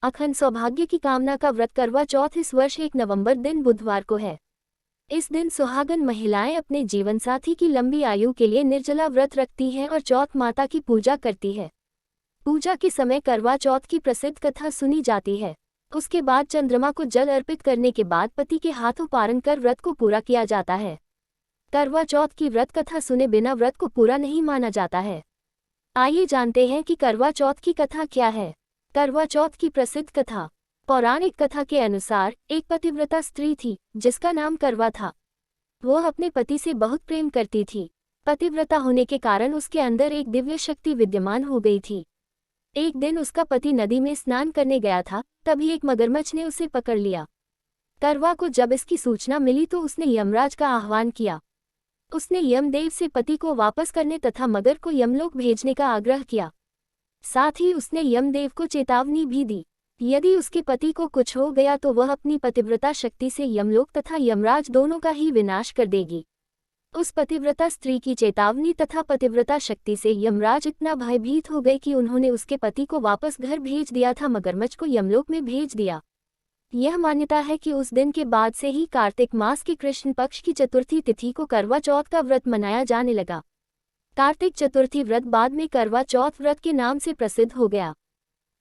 अखंड सौभाग्य की कामना का व्रत करवा चौथ इस वर्ष 1 नवंबर दिन बुधवार को है। इस दिन सुहागन महिलाएं अपने जीवनसाथी की लंबी आयु के लिए निर्जला व्रत रखती हैं और चौथ माता की पूजा करती है। पूजा के समय करवा चौथ की प्रसिद्ध कथा सुनी जाती है। उसके बाद चंद्रमा को जल अर्पित करने के बाद पति के हाथों पारण कर व्रत को पूरा किया जाता है। करवा चौथ की व्रत कथा सुने बिना व्रत को पूरा नहीं माना जाता है। आइए जानते हैं कि करवा चौथ की कथा क्या है। करवा चौथ की प्रसिद्ध कथा। पौराणिक कथा के अनुसार एक पतिव्रता स्त्री थी जिसका नाम करवा था। वह अपने पति से बहुत प्रेम करती थी। पतिव्रता होने के कारण उसके अंदर एक दिव्य शक्ति विद्यमान हो गई थी। एक दिन उसका पति नदी में स्नान करने गया था, तभी एक मगरमच्छ ने उसे पकड़ लिया। करवा को जब इसकी सूचना मिली तो उसने यमराज का आह्वान किया। उसने यमदेव से पति को वापस करने तथा मगर को यमलोक भेजने का आग्रह किया। साथ ही उसने यमदेव को चेतावनी भी दी, यदि उसके पति को कुछ हो गया तो वह अपनी पतिव्रता शक्ति से यमलोक तथा यमराज दोनों का ही विनाश कर देगी। उस पतिव्रता स्त्री की चेतावनी तथा पतिव्रता शक्ति से यमराज इतना भयभीत हो गए कि उन्होंने उसके पति को वापस घर भेज दिया था, मगरमच्छ को यमलोक में भेज दिया। यह मान्यता है कि उस दिन के बाद से ही कार्तिक मास की कृष्ण पक्ष की चतुर्थी तिथि को करवा चौथ का व्रत मनाया जाने लगा। कार्तिक चतुर्थी व्रत बाद में करवा चौथ व्रत के नाम से प्रसिद्ध हो गया।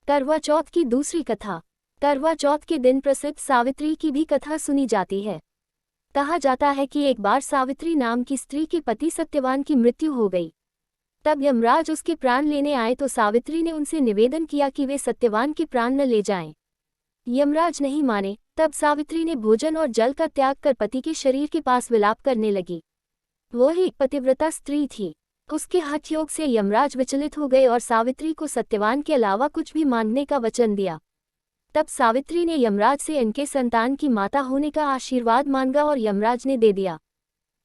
करवा चौथ की दूसरी कथा। करवा चौथ के दिन प्रसिद्ध सावित्री की भी कथा सुनी जाती है। कहा जाता है कि एक बार सावित्री नाम की स्त्री के पति सत्यवान की मृत्यु हो गई। तब यमराज उसके प्राण लेने आए तो सावित्री ने उनसे निवेदन किया कि वे सत्यवान के प्राण न ले जाएं। यमराज नहीं माने, तब सावित्री ने भोजन और जल का त्याग कर पति के शरीर के पास विलाप करने लगी। वह एक पतिव्रता स्त्री थी। उसके हठ योग से यमराज विचलित हो गए और सावित्री को सत्यवान के अलावा कुछ भी मांगने का वचन दिया। तब सावित्री ने यमराज से इनके संतान की माता होने का आशीर्वाद मांगा और यमराज ने दे दिया।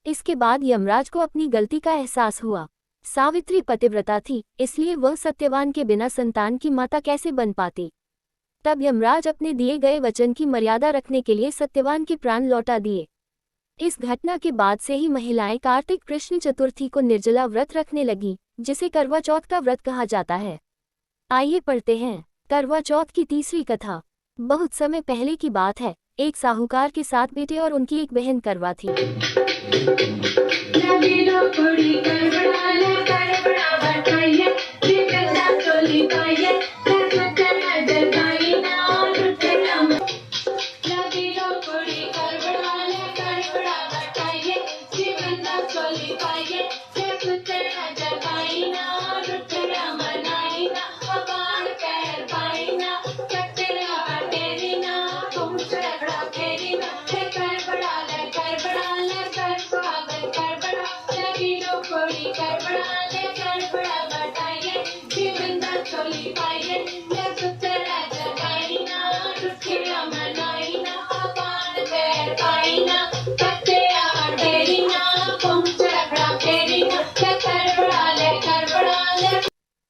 इसके बाद यमराज को अपनी गलती का एहसास हुआ। सावित्री पतिव्रता थी, इसलिए वह सत्यवान के बिना संतान की माता कैसे बन पाती। तब यमराज अपने दिए गए वचन की मर्यादा रखने के लिए सत्यवान के प्राण लौटा दिए। इस घटना के बाद से ही महिलाएं कार्तिक कृष्ण चतुर्थी को निर्जला व्रत रखने लगी, जिसे करवा चौथ का व्रत कहा जाता है। आइए पढ़ते हैं करवा चौथ की तीसरी कथा। बहुत समय पहले की बात है, एक साहूकार के 7 बेटे और उनकी एक बहन करवा थी।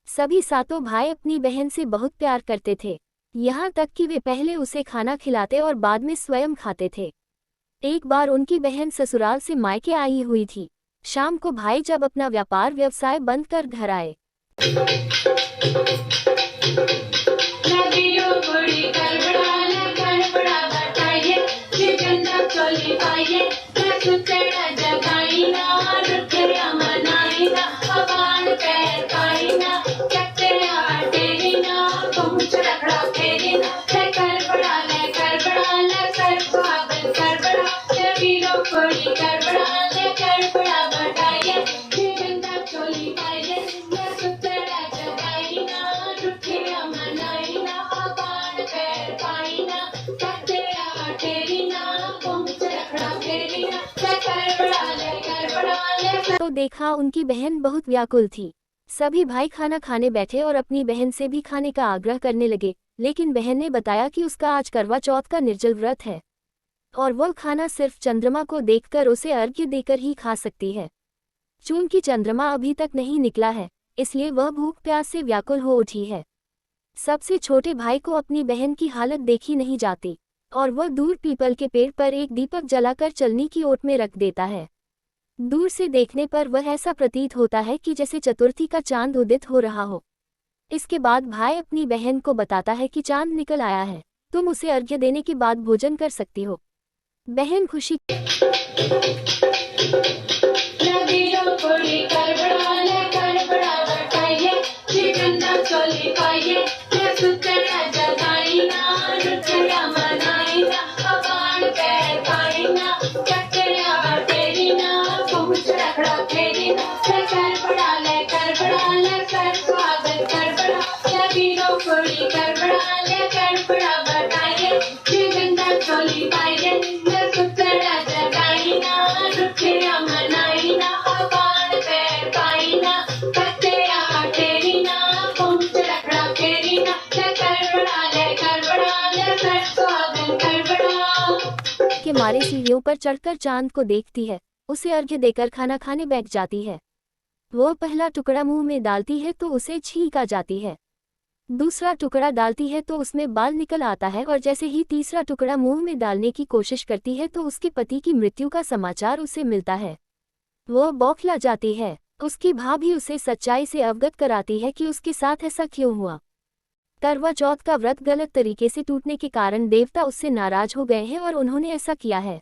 सभी सातों भाई अपनी बहन से बहुत प्यार करते थे, यहाँ तक कि वे पहले उसे खाना खिलाते और बाद में स्वयं खाते थे। एक बार उनकी बहन ससुराल से मायके आई हुई थी। शाम को भाई जब अपना व्यापार व्यवसाय बंद कर घर आए तो देखा उनकी बहन बहुत व्याकुल थी। सभी भाई खाना खाने बैठे और अपनी बहन से भी खाने का आग्रह करने लगे, लेकिन बहन ने बताया कि उसका आज करवा चौथ का निर्जल व्रत है और वह खाना सिर्फ चंद्रमा को देखकर उसे अर्घ्य देकर ही खा सकती है। चूंकि चंद्रमा अभी तक नहीं निकला है, इसलिए वह भूख प्यास से व्याकुल हो उठी है। सबसे छोटे भाई को अपनी बहन की हालत देखी नहीं जाती और वह दूर पीपल के पेड़ पर एक दीपक जलाकर चलनी की ओट में रख देता है। दूर से देखने पर वह ऐसा प्रतीत होता है कि जैसे चतुर्थी का चांद उदित हो रहा हो। इसके बाद भाई अपनी बहन को बताता है कि चांद निकल आया है, तुम उसे अर्घ्य देने के बाद भोजन कर सकती हो। बहन खुशी के मारे सीढ़ियों पर चढ़कर चांद को देखती है, उसे अर्घ्य देकर खाना खाने बैठ जाती है। वो पहला टुकड़ा मुंह में डालती है तो उसे छींक आ जाती है, दूसरा टुकड़ा डालती है तो उसमें बाल निकल आता है, और जैसे ही तीसरा टुकड़ा मुंह में डालने की कोशिश करती है तो उसके पति की मृत्यु का समाचार उसे मिलता है। वो बौखला जाती है। उसकी भाभी उसे सच्चाई से अवगत कराती है कि उसके साथ ऐसा क्यों हुआ। करवा चौथ का व्रत गलत तरीके से टूटने के कारण देवता उससे नाराज हो गए हैं और उन्होंने ऐसा किया है।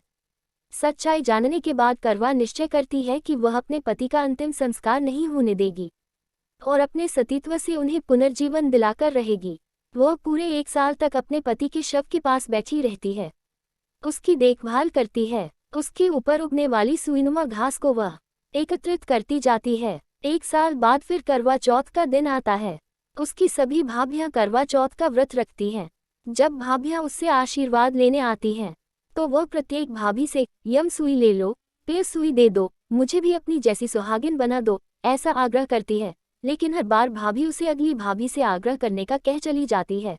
सच्चाई जानने के बाद करवा निश्चय करती है कि वह अपने पति का अंतिम संस्कार नहीं होने देगी और अपने सतीत्व से उन्हें पुनर्जीवन दिलाकर रहेगी। वह पूरे 1 साल तक अपने पति के शव के पास बैठी रहती है, उसकी देखभाल करती है, उसके ऊपर उगने वाली सुईनुमा घास को वह एकत्रित करती जाती है। 1 साल बाद फिर करवा चौथ का दिन आता है। उसकी सभी भाभियां करवा चौथ का व्रत रखती हैं। जब भाभियां उससे आशीर्वाद लेने आती हैं तो वह प्रत्येक भाभी से यम सुई ले लो, पेड़ सुई दे दो, मुझे भी अपनी जैसी सुहागिन बना दो, ऐसा आग्रह करती है। लेकिन हर बार भाभी उसे अगली भाभी से आग्रह करने का कह चली जाती है।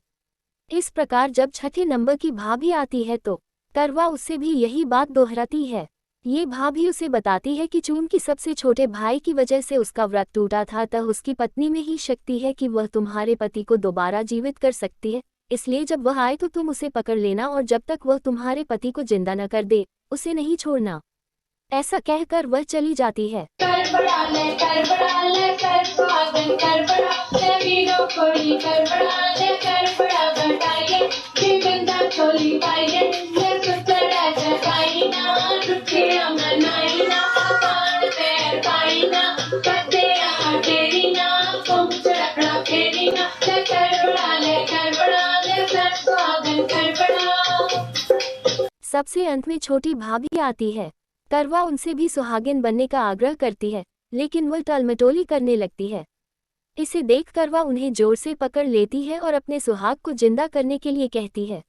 इस प्रकार जब छठे नंबर की भाभी आती है तो करवा उससे भी यही बात दोहराती है। ये भाभी उसे बताती है कि चूंकि सबसे छोटे भाई की वजह से उसका व्रत टूटा था, तब उसकी पत्नी में ही शक्ति है कि वह तुम्हारे पति को दोबारा जीवित कर सकती है, इसलिए जब वह आए तो तुम उसे पकड़ लेना और जब तक वह तुम्हारे पति को जिंदा न कर दे उसे नहीं छोड़ना। ऐसा कहकर वह चली जाती है। सबसे अंत में छोटी भाभी आती है। करवा उनसे भी सुहागिन बनने का आग्रह करती है, लेकिन वह टालमटोली करने लगती है। इसे देख करवा उन्हें जोर से पकड़ लेती है और अपने सुहाग को जिंदा करने के लिए कहती है।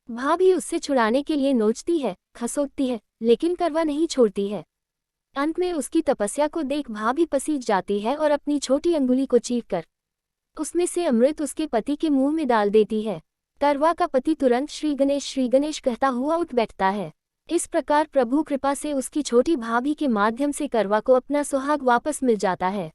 भाभी उससे छुड़ाने के लिए नोचती है, खसोटती है, लेकिन करवा नहीं छोड़ती है। अंत में उसकी तपस्या को देख भाभी पसीज जाती है और अपनी छोटी अंगुली को चीरकर उसमें से अमृत उसके पति के मुंह में डाल देती है। करवा का पति तुरंत श्री गणेश कहता हुआ उठ बैठता है। इस प्रकार प्रभु कृपा से उसकी छोटी भाभी के माध्यम से करवा को अपना सुहाग वापस मिल जाता है।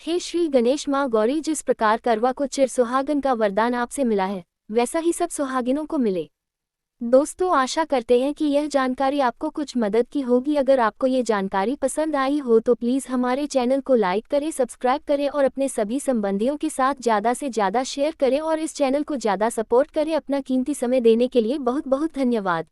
हे श्री गणेश माँ गौरी, जिस प्रकार करवा को चिर सुहागन का वरदान आपसे मिला है, वैसा ही सब सुहागिनों को मिले। दोस्तों, आशा करते हैं कि यह जानकारी आपको कुछ मदद की होगी। अगर आपको ये जानकारी पसंद आई हो तो प्लीज़ हमारे चैनल को लाइक करें, सब्सक्राइब करें और अपने सभी संबंधियों के साथ ज़्यादा से ज़्यादा शेयर करें और इस चैनल को ज़्यादा सपोर्ट करें। अपना कीमती समय देने के लिए बहुत बहुत धन्यवाद।